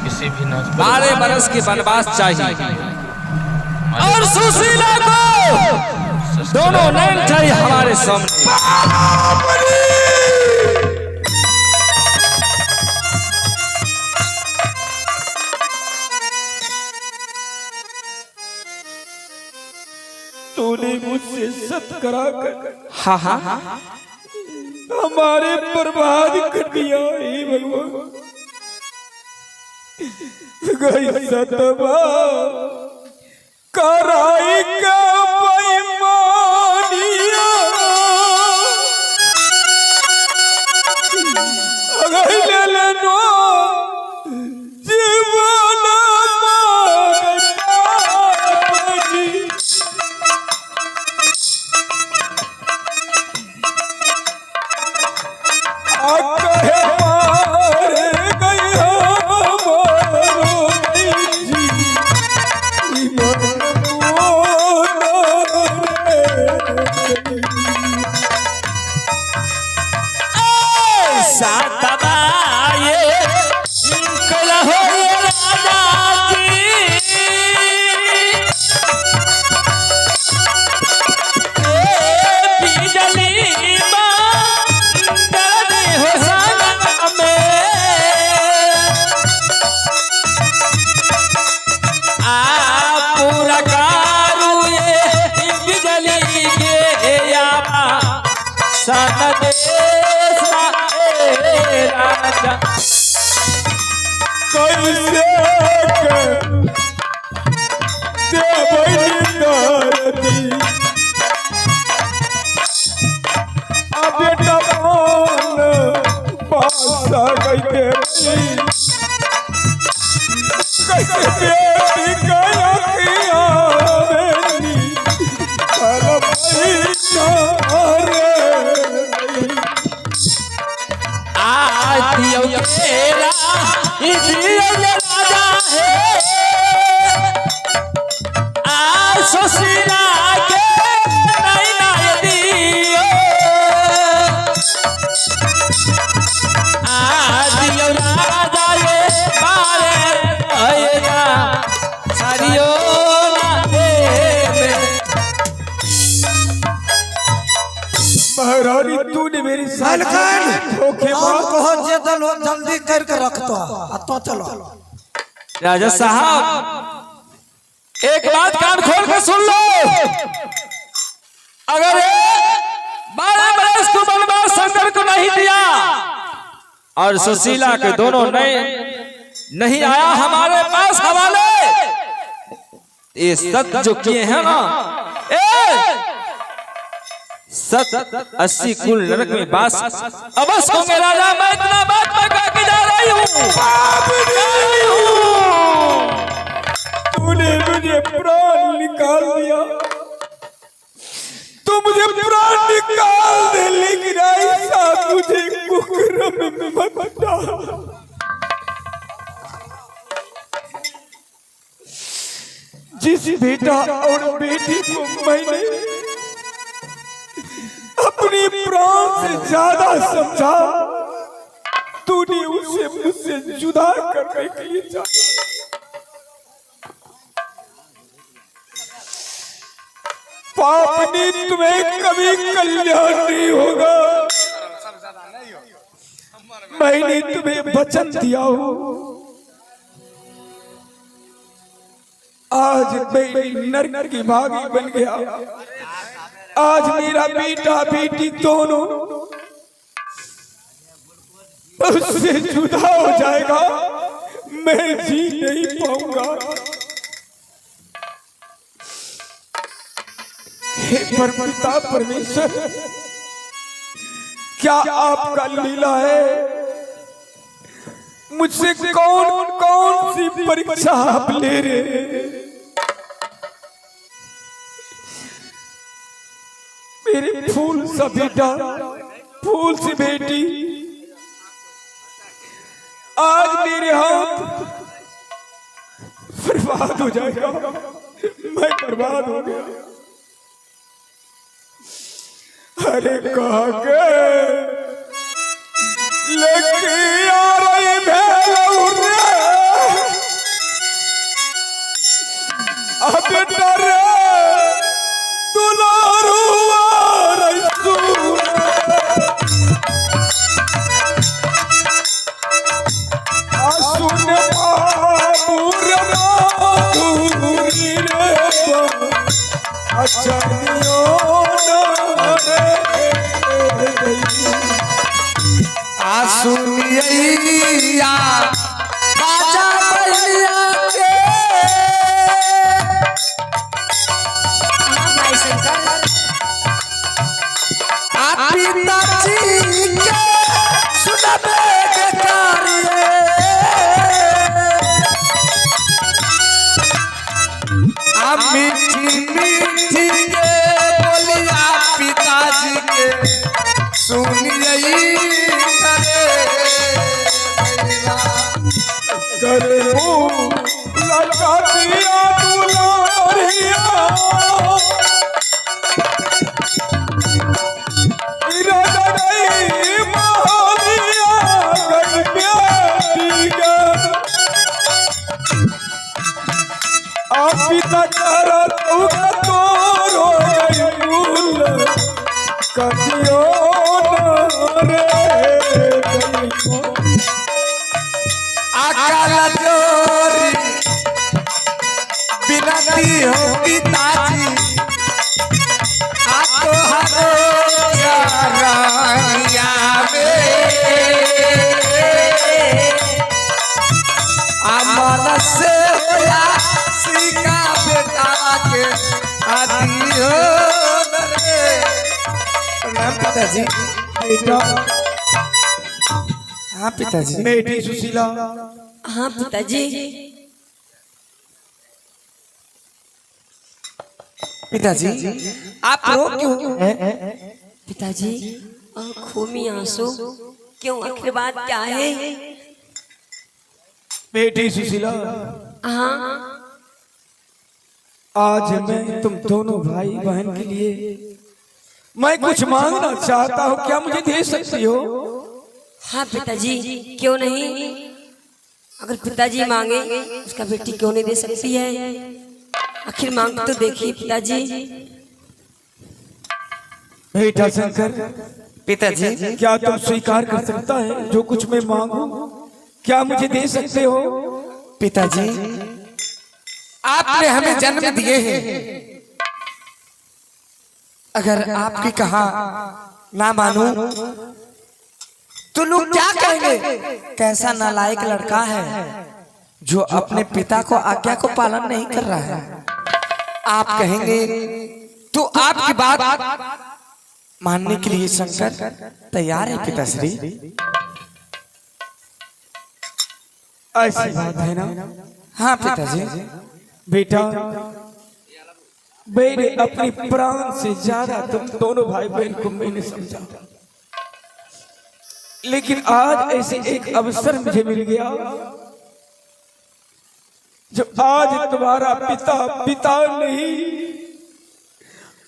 किसी भी नाच 12 बरस के वनवास चाहिए और सुशीला को दोनों नैन चाहिए हमारे सामने। तूने मुझसे सत करा कर हाँ हाँ हमारे बर्बाद कर दिया हे भगवान। गई सतवा कराई का बेईमानिया अगर ले लेनो जीवन तूने मेरी जल्दी करके रखता तो चलो। राजा साहब एक बात कान खोल के सुन लो, अगर 12 बरस को वनवास शंकर को नहीं दिया और सुशीला के दोनों नहीं आया हमारे पास हवाले, ये सत जो किए हैं ना 80 कुल नरक में बास अवश्य होंगे। राजा मैं इतना बात मैं कह के जा रही हूँ। तूने मुझे प्राण निकाल दिया, तू मुझे प्राण निकाल दे, लेकिन ऐसा मुझे कुकर्म में मत डाल। जिस बेटा और बेटी को मैंने अपनी प्राण से ज्यादा समझा, तूने उसे मुझसे जुदा करने के लिए चाहा। पापनी तुम्हें कभी कल्याण नहीं होगा। मैंने तुम्हें वचन दिया हो, आज मैं नरक की भागी बन गया। आज मेरा बेटा बेटी दोनों उससे जुदा हो जाएगा, मैं जी नहीं पाऊंगा। हे परमपिता परमेश्वर, क्या आपका लीला है? मुझसे कौन कौन सी परीक्षा आप ले रहे हैं? मेरे फूल सा बेटा, फूल सी बेटी आज मेरे हाथ बर्बाद हो जाएगा, मैं बर्बाद हो गया। अरे कहा के लेके आ रही भेड़ सुनिया राजा बलिया के भाई शंकर पिताजी के सुनबे के कार्य मीठी मीठी के बोलिया पिताजी के सुनिए करे हो लगा दिया दुलारिया इरादा नहीं महालिया गई प्यारी का आप पिता करा तूगा तो रो गई भूल कदियो रे गई अकाल जोरी बिनती हो पिताजी तो हरो चरनिया में अमन से होया सीका बेटा के आदि हो रे प्रणाम पिताजी बेटा हाँ पिताजी बेटी सुशीला हाँ पिताजी पिताजी आप रो क्यों पिताजी आंखों में आंसू क्यों? आखिर बात क्या है? बेटी सुशीला हाँ आज मैं तुम दोनों भाई बहन के लिए मैं कुछ मांगना चाहता हूँ, क्या मुझे दे सकती हो? हाँ पिताजी क्यों नहीं? अगर पिताजी मांगे उसका बेटी क्यों नहीं दे सकती है? आखिर मांग तो देखिए पिताजी। बेटा शंकर पिताजी क्या तुम स्वीकार कर सकता है जो कुछ मैं मांगू? क्या मुझे दे सकते हो? पिताजी आपने हमें जन्म दिए हैं, अगर आपकी कहा ना मानूं तो लोग क्या कहेंगे? कैसा नालायक लड़का है जो अपने पिता को आज्ञा को पालन नहीं कर रहा है। आप कहेंगे तो आपकी बात मानने के लिए शंकर तैयार है पिताश्री। ऐसी बात है ना? हाँ पिताजी। बेटा मैंने अपनी प्राण से ज्यादा तुम दोनों भाई बहन को मैंने समझा, लेकिन आज ऐसे एक अवसर मुझे मिल गया जब आज तुम्हारा पिता नहीं,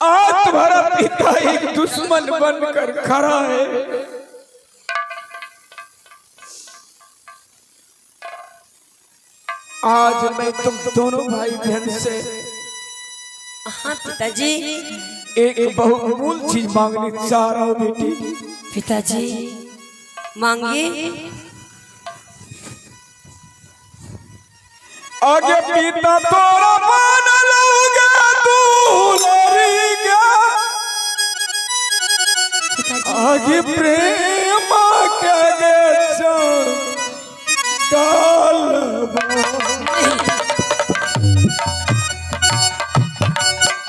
आज तुम्हारा पिता एक दुश्मन बनकर खड़ा है। आज मैं तुम दोनों भाई बहन से हाँ पिताजी। एक बहुमूल्य चीज मांगनी चाह रहा हूँ बेटी। पिताजी मांगिए। आगे पिता तोरा मान लूंगा तू लड़ेगा, आगे प्रेम के डाल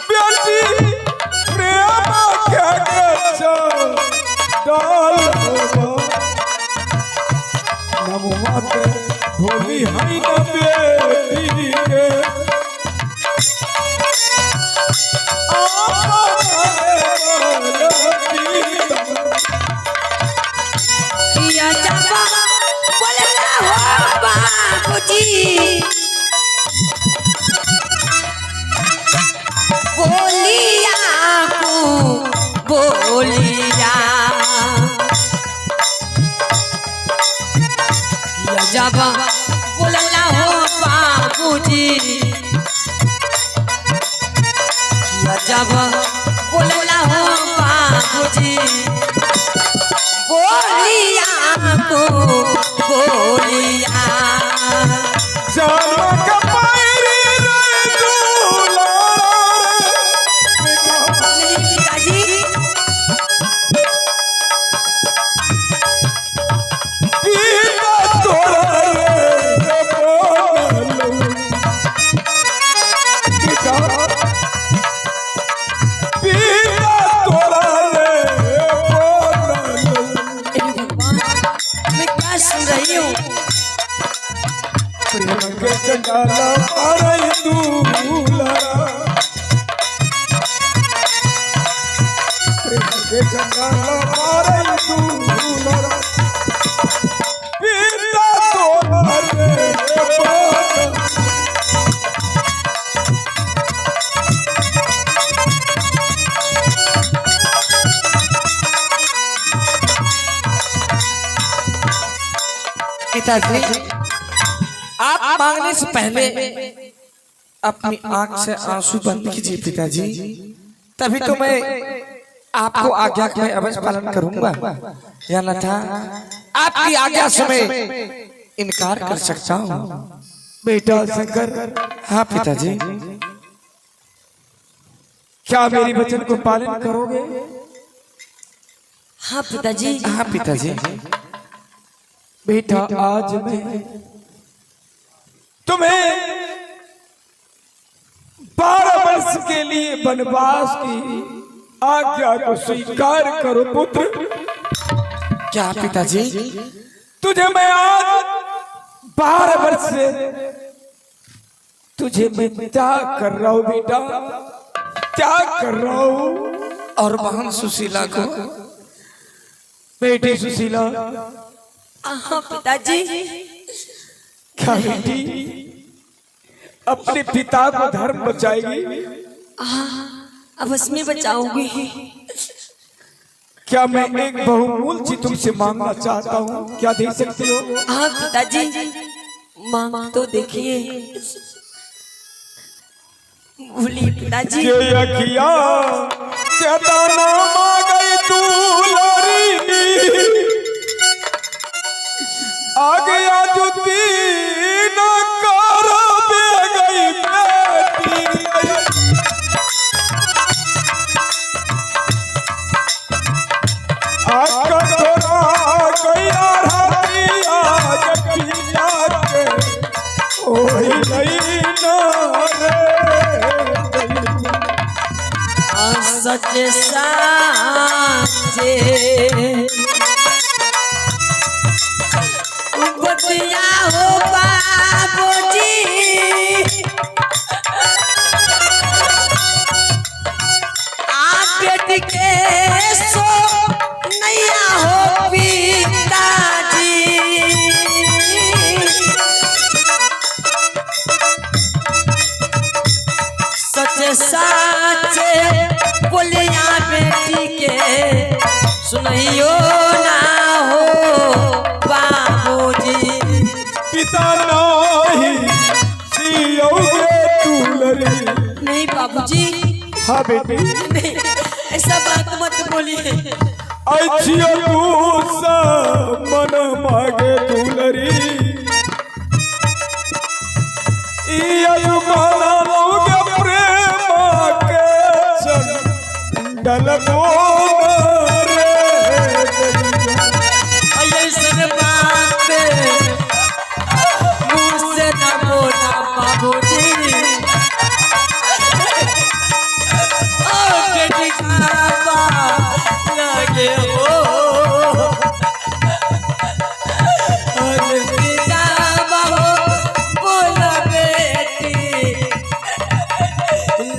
बेटी प्रेम के डाल नमुआते भोली हई न बेटी के किया जावा बोलना हो बाबूजी, बोलिया को बोलिया किया जावा बोलना हो बाबूजी, किया जावा बोलना हो बाबूजी, बोलिया को बोलिया जाना कपायरी रे दुलारे पिताजी। पीर प्रेम के जंजाला मारे दूल्हा प्रेम के जंजाला मारे दूल्हा पीता तो मरे पिताजी, आप मांगने से पहले अपनी आंख से आंसू बंद कीजिए पिताजी, तभी तो मैं आपको आज्ञा में अवश्य पालन करूंगा, या अन्यथा आपकी आज्ञा से मैं इनकार कर सकता हूँ। बेटा शंकर, हाँ पिताजी। क्या मेरी वचन को पालन करोगे? हाँ पिताजी। हाँ पिताजी। बेटा आज मैं तुम्हें 12 वर्ष के लिए वनवास की आज्ञा को स्वीकार करो पुत्र। क्या पिताजी? तुझे मैं आज 12 वर्ष से तुझे मैं त्याग कर रहा हूं बेटा, त्याग कर रहा हूं। और बहन सुशीला को? बेटी सुशीला। हाँ पिताजी। क्या बेटी अपने पिता को धर्म बचाएगी? अवश्य में बचाऊंगी। क्या मैं एक बहुमूल्य चीज तुमसे मांगना चाहता हूँ, क्या दे सकते हो? हाँ पिताजी, मांग तो देखिए। बोलिए पिताजी। ये अखिया क्या दाना मांगे दुलारी, आ गया जो तीन कर बे गई बेटी। आका थोड़ा गया रातिया जकिया के ओही नहीं ना रे। सच साचे बतिया हो बाबूजी, आप बेटी के सो नैया हो पिताजी। सच साचे बोलिया बेटी के सुनइयो ना हो बाबूजी। पिता नहीं सियोगे दुलरी। नहीं बाबूजी। हाँ बेटी। नहीं, ऐसा बात मत बोलिए। ऐसियो तू सा मन मागे दुलरी, इयो माला लोगे प्रेम के संडल मोर रे। ऐसन बात मुँह से न बोला बाबूजी। ओ बेटी खावा लगे हो, और पिता बाबू बोला बेटी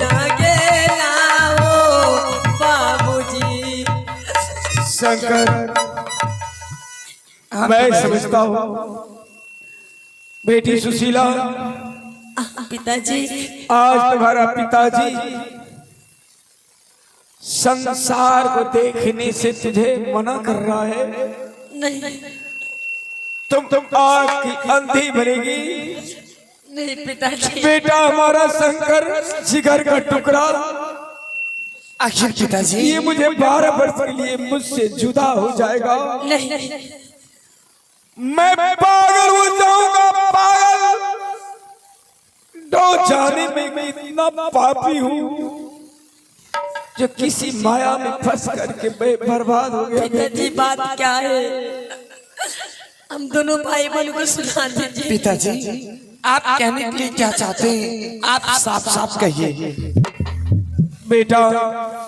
लगे लाओ बाबूजी। शंकर, मैं समझता हूँ बेटी सुशीला, पिताजी। आज तुम्हारा पिताजी संसार को देखने से तुझे मना कर रहा है। नहीं तुम आग की अंधी बनेगी। नहीं पिताजी। बेटा हमारा शंकर जिगर का टुकड़ा, आखिर पिताजी ये मुझे 12 वर्ष के लिए मुझसे जुदा हो जाएगा। नहीं मैं पागल हो जाऊंगा, पागल। दो जाने में मैं इतना पापी हूँ जो किसी माया में फंस करके मैं बर्बाद हो गया। पिताजी बात क्या है, हम दोनों भाई बहन को सुना दीजिए। पिताजी आप कहने के लिए क्या चाहते हैं, आप साफ साफ कहिए। बेटा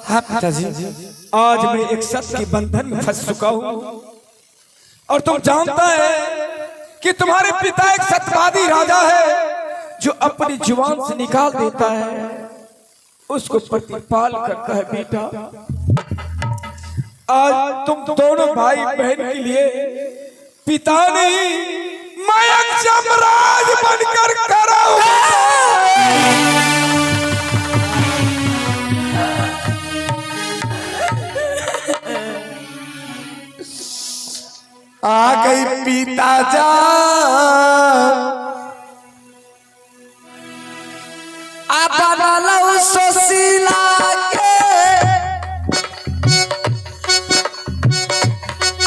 हाँ पिताजी। आज मैं एक सत्य के बंधन में फंस चुका हूँ, और तुम जानता है कि तुम्हारे पिता एक सत्यवादी राजा है जो अपनी जुबान से निकाल देता है उसको प्रतिपाल करता है। बेटा आज तुम दोनों भाई बहन के लिए पिता नहीं मैं एक यमराज बनकर खड़ा हूं। आ गई पिता जान आप बनलो सुशीला के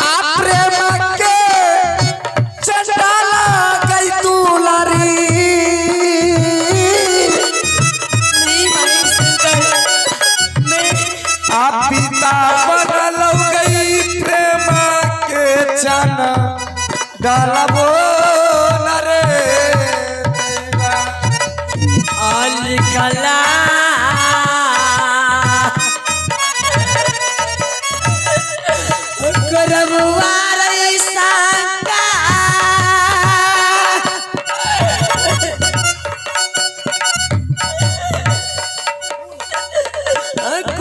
आप प्रेम के चंडाला गई तू लारी आप पिता बनलो गई प्रेम के चना डालबो न रे कला करबुआर संगा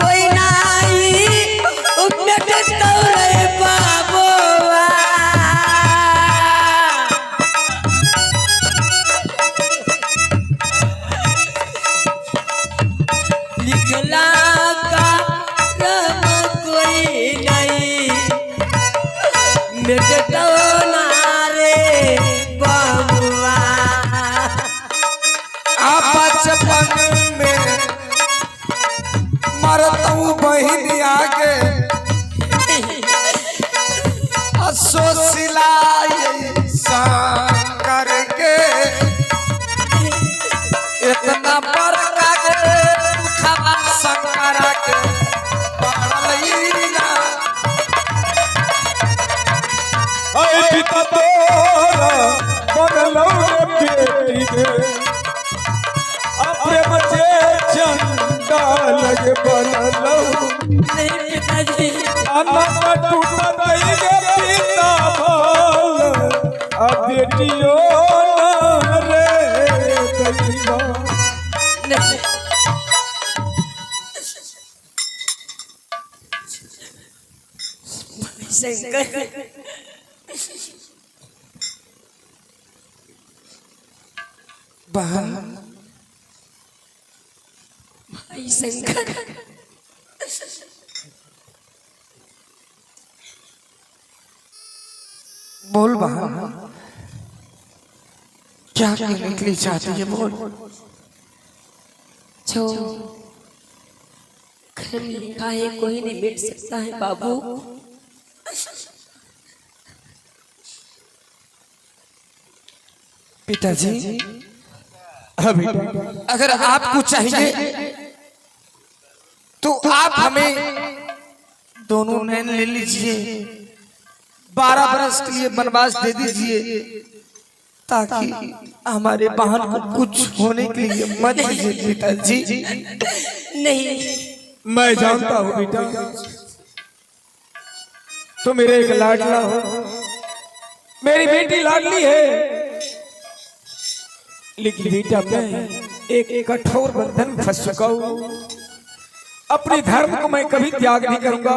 कोई नहीं उपनेट रे बाबुआ लिखला का रब कोई नहीं मिटतो ना रे बाबुआ आप बचपन में मरतू बहिन आगे सुशीला करके इतना बड़का के दुखवा शंकर के पड़लैया ऐ पिता तोरा बनलो रे बेटी के अपने बच्चे चंदा लगे बनलो नहीं पिताजी अन्ना टूटा नहीं गे पिता बोल आ बेटियों ना रे कहिबा नहीं शंकर बहन भाई शंकर बोल बहन क्या कहने के लिए चाहती है बोल जो घर में लिखा है कोई नहीं मिट सकता है बाबू पिताजी अगर आपको चाहिए तो आप हमें दोनों नैन ले लीजिए 12 बरस के लिए वनवास दे दीजिए ताकि हमारे बहन को कुछ होने के लिए मत दीजिए पिताजी। नहीं मैं जानता हूँ बेटा तुम मेरे एक लाडला हो मेरी बेटी लाडली है लेकिन बेटा मैं एक कठोर बंधन में फंस चुका हूँ। अपने धर्म को मैं कभी त्याग नहीं करूंगा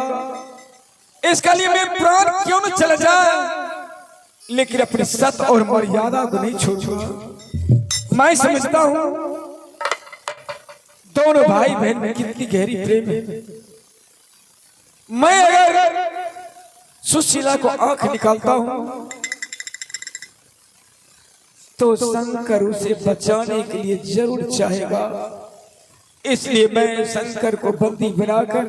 इसके लिए मैं प्राण क्यों न चला जाए लेकिन अपनी सत और मर्यादा को नहीं छोड़ूंगा। मैं समझता हूँ दोनों भाई बहन में कितनी गहरी प्रेम है। मैं अगर सुशीला को आंख निकालता हूँ तो शंकर उसे बचाने के लिए जरूर चाहेगा इसलिए मैं शंकर को बंदी बनाकर